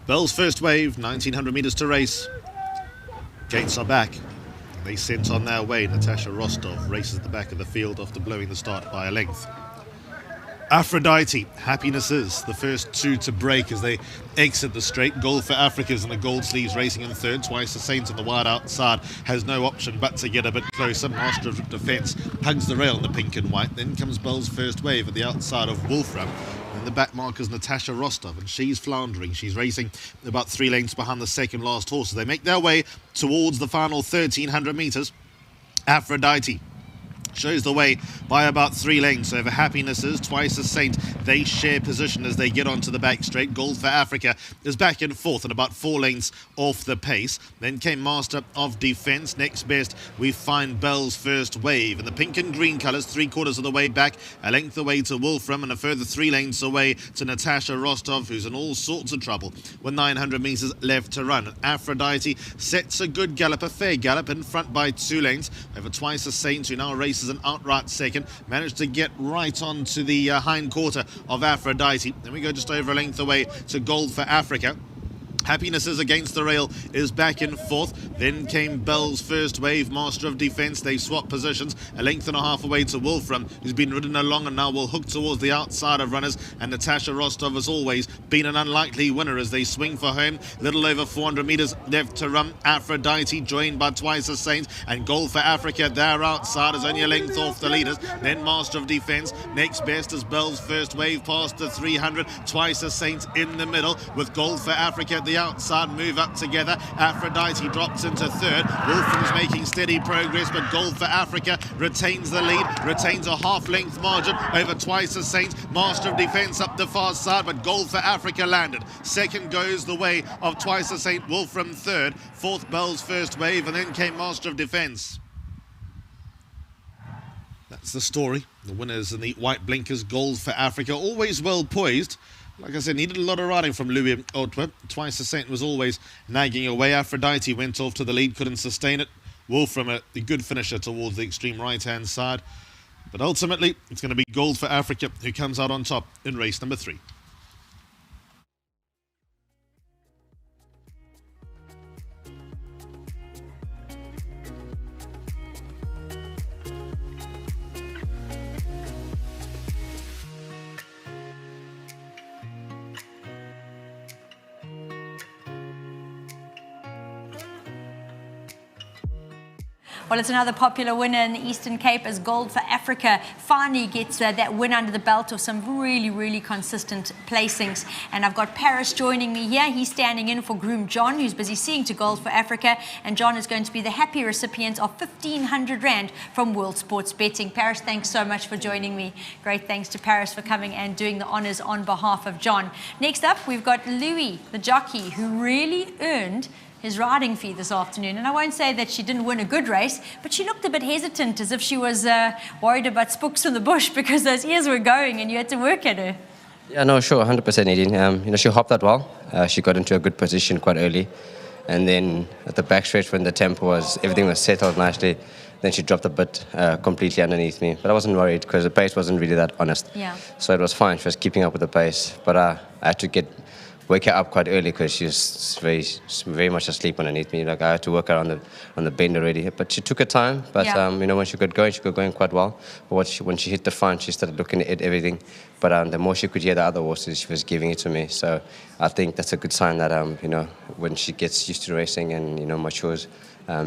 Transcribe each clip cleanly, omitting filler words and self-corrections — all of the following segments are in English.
Bell's first wave, 1900 metres to race. Gates are back. They sent on their way. Natasha Rostov races at the back of the field after blowing the start by a length. Aphrodite, Happiness is the first two to break as they exit the straight. Gold for Africa's in the gold sleeves racing in third. Twice the Saints on the wide outside has no option but to get a bit closer. Master of Defence hugs the rail in the pink and white. Then comes Bell's first wave at the outside of Wolfram. And the back marker's Natasha Rostov, and she's floundering. She's racing about 3 lengths behind the second last horse as they make their way towards the final 1300 metres. Aphrodite shows the way by about 3 lengths over Happiness is. Twice a Saint, they share position as they get onto the back straight. Gold for Africa is back in fourth and about 4 lengths off the pace. Then came Master of Defence. Next best we find Bell's first wave in the pink and green colours, 3/4 of the way back, a length away to Wolfram and a further 3 lengths away to Natasha Rostov, who's in all sorts of trouble with 900 metres left to run. And Aphrodite sets a good gallop, a fair gallop, in front by 2 lengths over Twice a Saint, who now races an outright second. Managed to get right onto the hind quarter of Aphrodite. Then we go just over a length away to Gold for Africa. Happiness is against the rail, is back in fourth. Then came Bell's first wave, Master of Defence. They swap positions, a length and a half away to Wolfram, who's been ridden along and now will hook towards the outside of runners. And Natasha Rostov has always been an unlikely winner as they swing for home. Little over 400 metres left to run. Aphrodite joined by Twice a Saint, and Gold for Africa there outside is only a length off the leaders. Then Master of Defence. Next best is Bell's first wave past the 300. Twice a Saint in the middle with Gold for Africa at the outside. Move up together. Aphrodite drops into third. Wolfram's making steady progress, but Gold for Africa retains the lead, retains a half-length margin over Twice a Saint. Master of Defence up the far side, but Gold for Africa landed. Second goes the way of Twice a Saint. Wolfram third. Fourth, Bell's first wave, and then came Master of Defence. That's the story. The winners in the white blinkers, Gold for Africa, always well poised. Like I said, needed a lot of riding from Louis Otwa. Twice a Saint was always nagging away. Aphrodite went off to the lead, couldn't sustain it. Wolfram, a good finisher towards the extreme right-hand side. But ultimately, it's going to be Gold for Africa who comes out on top in race number 3. Well, it's another popular winner in the Eastern Cape as Gold for Africa finally gets that win under the belt of some really, really consistent placings. And I've got Paris joining me here. He's standing in for groom John, who's busy seeing to Gold for Africa. And John is going to be the happy recipient of 1,500 Rand from World Sports Betting. Paris, thanks so much for joining me. Great thanks to Paris for coming and doing the honours on behalf of John. Next up, we've got Louis, the jockey, who really earned his riding fee this afternoon. And I won't say that she didn't win a good race, but she looked a bit hesitant, as if she was worried about spooks in the bush because those ears were going and you had to work at her. Yeah, no, sure, 100%, Nadine. She hopped that well. She got into a good position quite early. And then at the backstretch, when the tempo was, everything was settled nicely, then she dropped a bit completely underneath me. But I wasn't worried because the pace wasn't really that honest. Yeah. So it was fine. She was keeping up with the pace. But I had to wake her up quite early because she was very much asleep underneath me. Like I had to work her on the bend already. But she took her time. But yeah. When she got going quite well. But when she hit the front, she started looking at everything. But the more she could hear the other horses, she was giving it to me. So I think that's a good sign that when she gets used to racing and matures,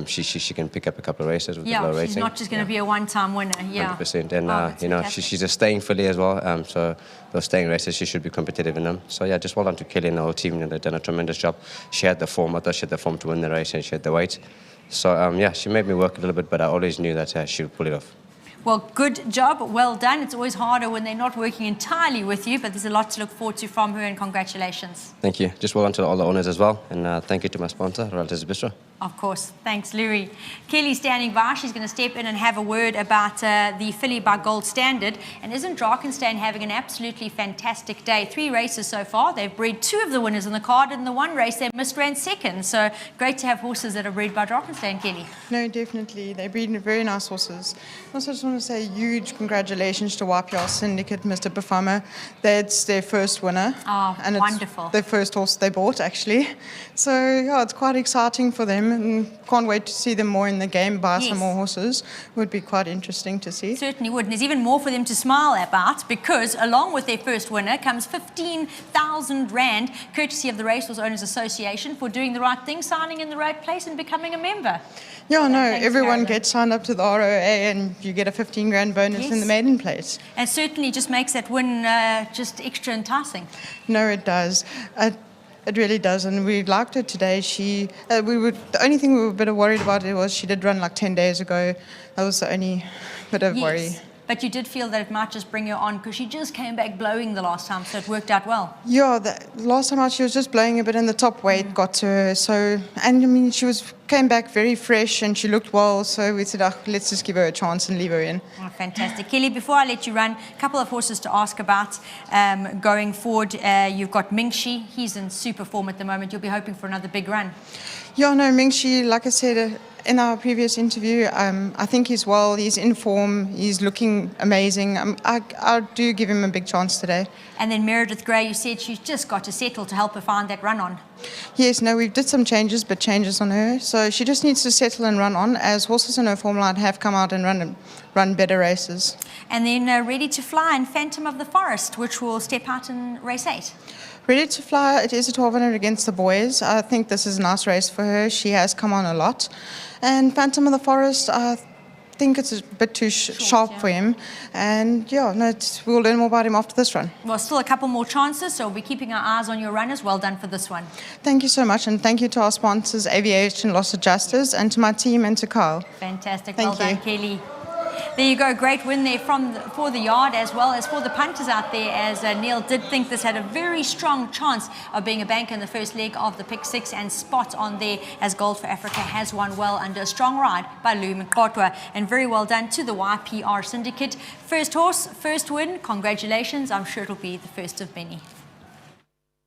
she can pick up a couple of races with the low racing. She's not just going to be a one-time winner. Yeah, 100%. And she's a staying filly as well. So those staying races, she should be competitive in them. So yeah, just well done to Kelly and the whole team. They've done a tremendous job. She had the form. I thought she had the form to win the race, and she had the weight. So she made me work a little bit, but I always knew that she would pull it off. Well, good job. Well done. It's always harder when they're not working entirely with you, but there's a lot to look forward to from her, and congratulations. Thank you. Just well done to all the owners as well. And thank you to my sponsor, Royalties Bistro. Of course. Thanks, Louis. Kelly's standing by. She's going to step in and have a word about the filly by Gold Standard. And isn't Drakenstein having an absolutely fantastic day? 3 races so far. They've bred 2 of the winners in the card. In the 1 race, they missed ran second. So great to have horses that are bred by Drakenstein, Kelly. No, definitely. They breed very nice horses. I also just want to say huge congratulations to YPR Syndicate, Mr. Bafama. That's their first winner. Oh, and wonderful. It's the first horse they bought, actually. So, yeah, it's quite exciting for them. And can't wait to see them more in the game, buy Yes. some more horses. Would be quite interesting to see. Certainly would. And there's even more for them to smile about because along with their first winner comes 15,000 Rand, courtesy of the Racehorse Owners Association, for doing the right thing, signing in the right place and becoming a member. Yeah, no, Thanks, everyone Marilyn. gets signed up to the ROA and you get a 15 grand bonus Yes. in the maiden place. And certainly just makes that win just extra enticing. No, it does. It really does, and we liked her today. The only thing we were a bit worried about it was she did run like 10 days ago. That was the only bit of worry. But you did feel that it might just bring her on because she just came back blowing the last time, so it worked out well. Yeah, the last time out she was just blowing a bit, and the top weight got to her. So, and I mean, came back very fresh, and she looked well. So we said, let's just give her a chance and leave her in. Oh, fantastic. Kelly, before I let you run, a couple of horses to ask about going forward. You've got Mingxi. He's in super form at the moment. You'll be hoping for another big run. Yeah, no, Mingxi, like I said in our previous interview, I think he's well. He's in form. He's looking amazing. I do give him a big chance today. And then Meredith Gray, you said she's just got to settle to help her find that run on. Yes, no, we did some changes on her. So she just needs to settle and run on, as horses in her form line have come out and run better races. And then Ready to Fly and Phantom of the Forest, which will step out in race 8. Ready to Fly, it is a 1200 against the boys. I think this is a nice race for her. She has come on a lot. And Phantom of the Forest, I think it's a bit too sharp for him. And yeah, no, we'll learn more about him after this run. Well, still a couple more chances, so we'll be keeping our eyes on your runners. Well done for this one. Thank you so much, and thank you to our sponsors, Aviation Loss Adjusters, and to my team and to Kyle. Fantastic. Thank Well done, you. Kelly. There you go. Great win there for the yard as well as for the punters out there, as Neil did think this had a very strong chance of being a banker in the first leg of the Pick 6, and spot on there as Gold for Africa has won well under a strong ride by Lou Mkotwa. And very well done to the YPR Syndicate. First horse, first win. Congratulations. I'm sure it'll be the first of many.